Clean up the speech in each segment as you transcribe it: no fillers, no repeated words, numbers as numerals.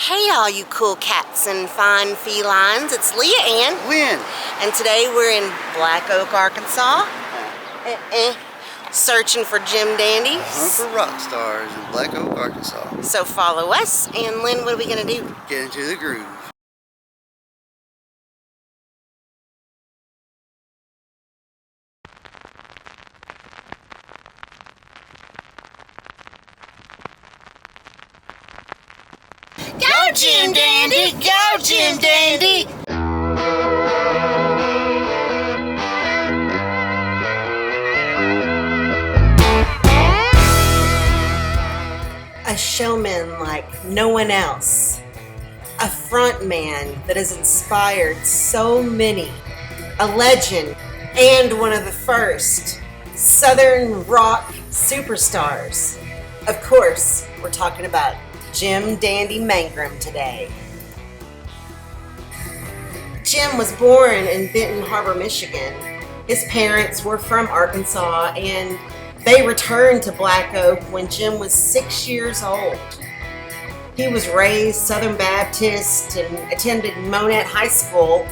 Hey all you cool cats and fine felines, it's Leah Ann. Lynn. And today we're in Black Oak, Arkansas. Searching for Jim Dandies. For rock stars in Black Oak, Arkansas. So follow us, and Lynn, what are we gonna do? Get into the groove. Go Jim Dandy! Go Jim Dandy! A showman like no one else. A front man that has inspired so many. A legend and one of the first Southern rock superstars. Of course, we're talking about Jim Dandy Mangrum today. Jim was born in Benton Harbor, Michigan. His parents were from Arkansas, and they returned to Black Oak when Jim was 6 years old. He was raised Southern Baptist and attended Monette High School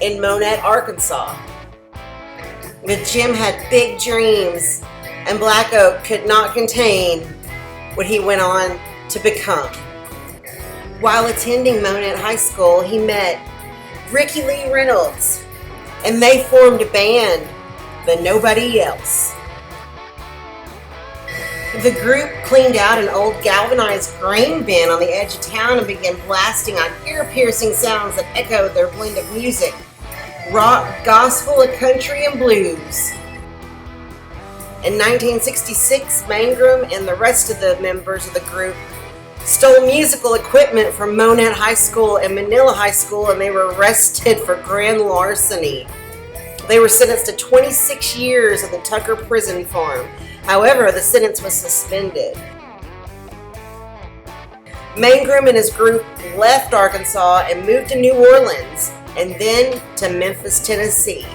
in Monette, Arkansas. But Jim had big dreams, and Black Oak could not contain what he went on to become. While attending Monette High School, he met Ricky Lee Reynolds, and they formed a band, The Nobody Else. The group cleaned out an old galvanized grain bin on the edge of town and began blasting out ear-piercing sounds that echoed their blend of music: rock, gospel, country, and blues. In 1966, Mangrum and the rest of the members of the group stole musical equipment from Monette High School and Manila High School, and they were arrested for grand larceny. They were sentenced to 26 years at the Tucker Prison Farm. However, the sentence was suspended. Mangrum and his group left Arkansas and moved to New Orleans, and then to Memphis, Tennessee.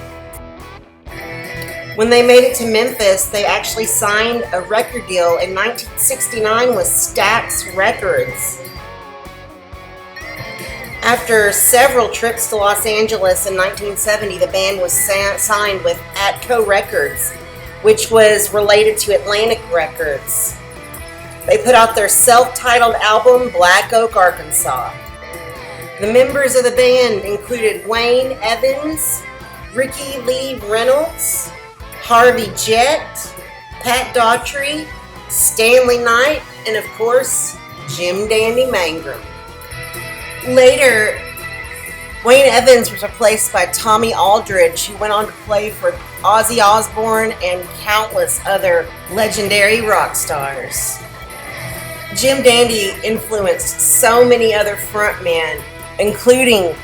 When they made it to Memphis, they actually signed a record deal in 1969 with Stax Records. After several trips to Los Angeles in 1970, the band was signed with Atco Records, which was related to Atlantic Records. They put out their self-titled album, Black Oak, Arkansas. The members of the band included Wayne Evans, Ricky Lee Reynolds, Harvey Jett, Pat Daughtry, Stanley Knight, and of course, Jim Dandy Mangrum. Later, Wayne Evans was replaced by Tommy Aldridge, who went on to play for Ozzy Osbourne and countless other legendary rock stars. Jim Dandy influenced so many other frontmen, including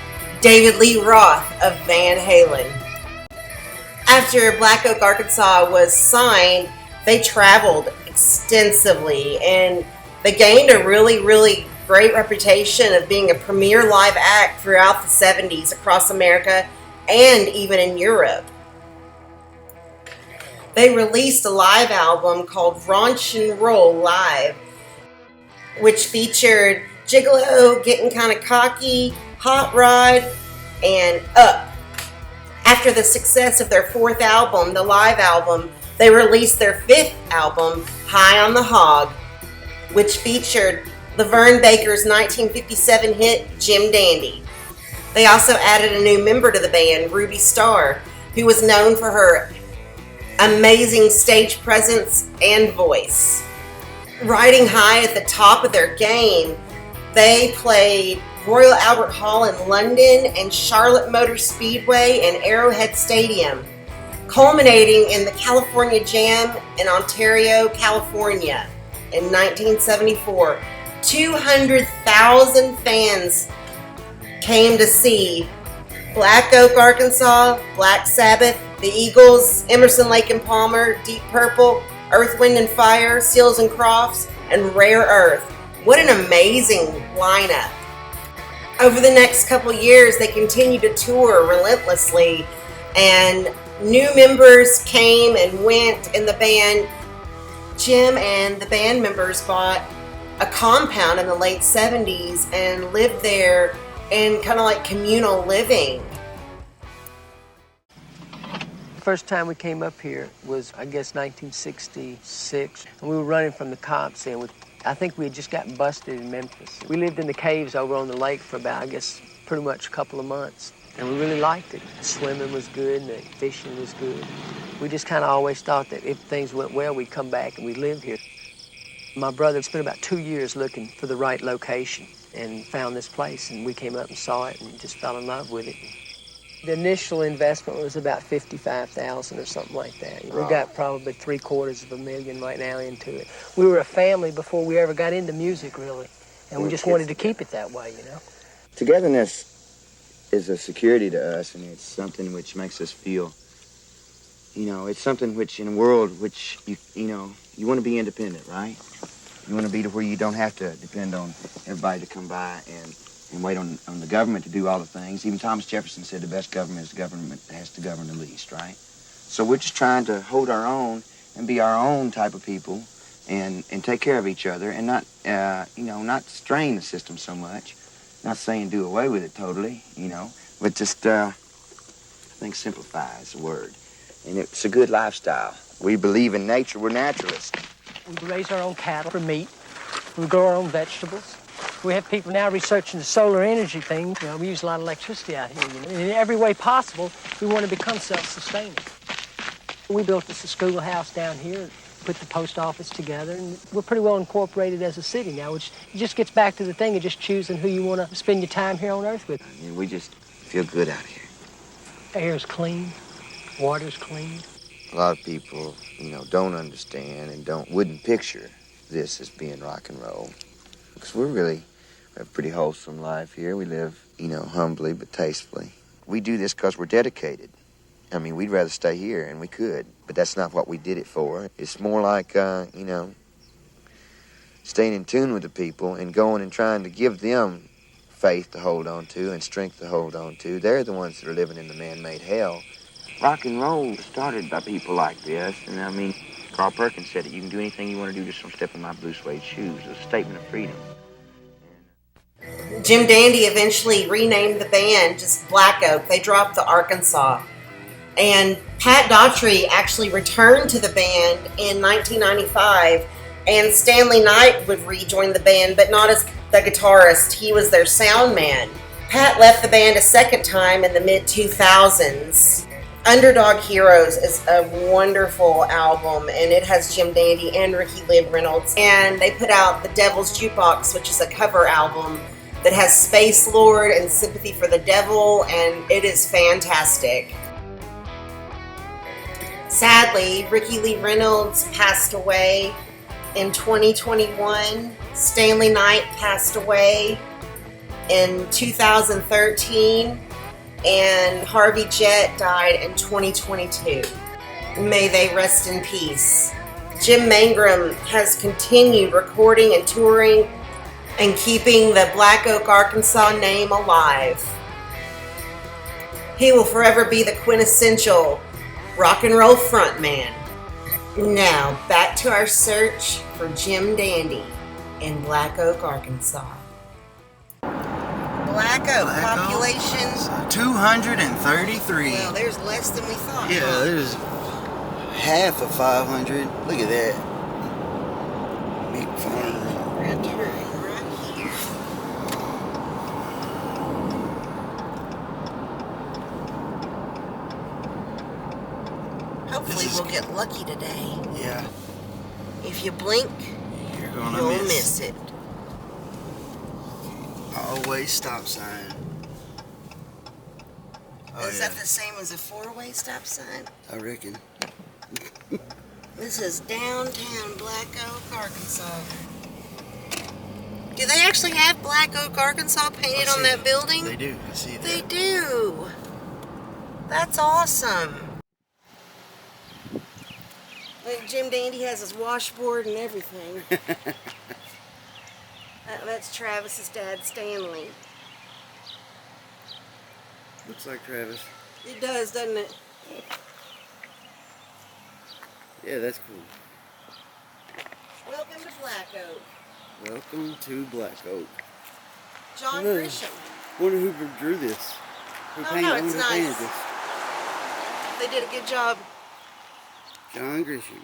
David Lee Roth of Van Halen. After Black Oak, Arkansas was signed, they traveled extensively, and they gained a really great reputation of being a premier live act throughout the 70s across America and even in Europe. They released a live album called Raunch and Roll Live, which featured Gigolo, Getting Kinda Cocky, Hot Rod, and Up. After the success of their fourth album, the live album, they released their fifth album, High on the Hog, which featured Laverne Baker's 1957 hit, Jim Dandy. They also added a new member to the band, Ruby Starr, who was known for her amazing stage presence and voice. Riding high at the top of their game, they played Royal Albert Hall in London and Charlotte Motor Speedway and Arrowhead Stadium, culminating in the California Jam in Ontario, California in 1974. 200,000 fans came to see Black Oak, Arkansas, Black Sabbath, the Eagles, Emerson, Lake and Palmer, Deep Purple, Earth, Wind and Fire, Seals and Crofts, and Rare Earth. What an amazing lineup. Over the next couple years, they continued to tour relentlessly, and new members came and went in the band. Jim and the band members bought a compound in the late 70s and lived there in kind of like communal living. First time we came up here was, I guess, 1966. And we were running from the cops, and I think we had just gotten busted in Memphis. We lived in the caves over on the lake for about, I guess, pretty much a couple of months. And we really liked it. The swimming was good, and the fishing was good. We just kind of always thought that if things went well, we'd come back and we'd live here. My brother spent about 2 years looking for the right location and found this place, and we came up and saw it and just fell in love with it. The initial investment was about $55,000 or something like that. We got probably $750,000 right now into it. We were a family before we ever got into music, really, and we just wanted to keep it that way, you know. Togetherness is a security to us, and it's something which makes us feel, you know, it's something which in a world which, you want to be independent, right? You want to be to where you don't have to depend on everybody to come by and wait on the government to do all the things. Even Thomas Jefferson said the best government is the government that has to govern the least, right? So we're just trying to hold our own and be our own type of people and take care of each other and not, not strain the system so much. Not saying do away with it totally, but just, I think simplify is the word. And it's a good lifestyle. We believe in nature. We're naturalists. We raise our own cattle for meat. We grow our own vegetables. We have people now researching the solar energy thing. We use a lot of electricity out here. In every way possible, we want to become self-sustaining. We built us a schoolhouse down here, put the post office together, and we're pretty well incorporated as a city now, which just gets back to the thing of just choosing who you want to spend your time here on Earth with. And we just feel good out here. Air's clean, water's clean. A lot of people, don't understand and wouldn't picture this as being rock and roll. Because we have a pretty wholesome life here. We live, humbly but tastefully. We do this because we're dedicated. I mean, we'd rather stay here, and we could, but that's not what we did it for. It's more like, staying in tune with the people and going and trying to give them faith to hold on to and strength to hold on to. They're the ones that are living in the man-made hell. Rock and roll started by people like this, and Carl Perkins said that you can do anything you want to do, just don't step in my blue suede shoes. It's a statement of freedom. Jim Dandy eventually renamed the band just Black Oak. They dropped the Arkansas. And Pat Daughtry actually returned to the band in 1995, and Stanley Knight would rejoin the band, but not as the guitarist. He was their sound man. Pat left the band a second time in the mid-2000s. Underdog Heroes is a wonderful album, and it has Jim Dandy and Ricky Lee Reynolds. And they put out The Devil's Jukebox, which is a cover album that has Space Lord and Sympathy for the Devil, and it is fantastic. Sadly, Ricky Lee Reynolds passed away in 2021. Stanley Knight passed away in 2013. And Harvey Jett died in 2022. May they rest in peace. Jim Mangrum has continued recording and touring and keeping the Black Oak, Arkansas name alive. He will forever be the quintessential rock and roll frontman. Now, back to our search for Jim Dandy in Black Oak, Arkansas. Black Oak population 233. Well, there's less than we thought. Yeah, there's half of 500. Look at that. Big farm. Right here. Hopefully we'll get lucky today. Yeah. If you blink, You'll miss it. Always stop sign. Is that the same as a four-way stop sign? I reckon. This is downtown Black Oak, Arkansas. Do they actually have Black Oak, Arkansas painted on that building? They do. I see that. They do. That's awesome. Like Jim Dandy has his washboard and everything. That's Travis's dad, Stanley. Looks like Travis. It does, doesn't it? Yeah, that's cool. Welcome to Black Oak. Welcome to Black Oak. John Grisham. Wonder who drew this. Who Oh no, it's painted nice. this? They did a good job. John Grisham.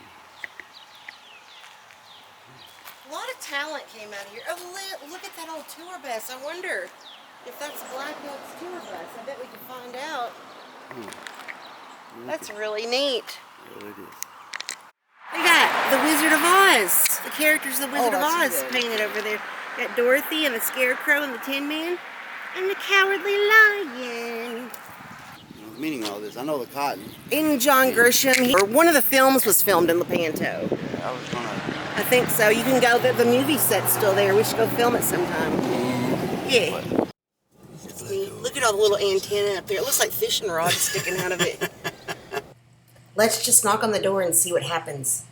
A lot of talent came out of here. Oh, look at that old tour bus. I wonder if that's Black Oak's tour bus. I bet we can find out. That's really neat. Yeah, it is. We got the Wizard of Oz. The characters of the Wizard of I Oz see that. painted over there. Got Dorothy and the Scarecrow and the Tin Man and the Cowardly Lion. Meaning all this. I know the cotton. In John Grisham, or one of the films was filmed in Lepanto. I was gonna. I think so. You can go. The movie set's still there. We should go film it sometime. Yeah. That's neat. Look at all the little antennae up there. It looks like fishing rods sticking out of it. Let's just knock on the door and see what happens.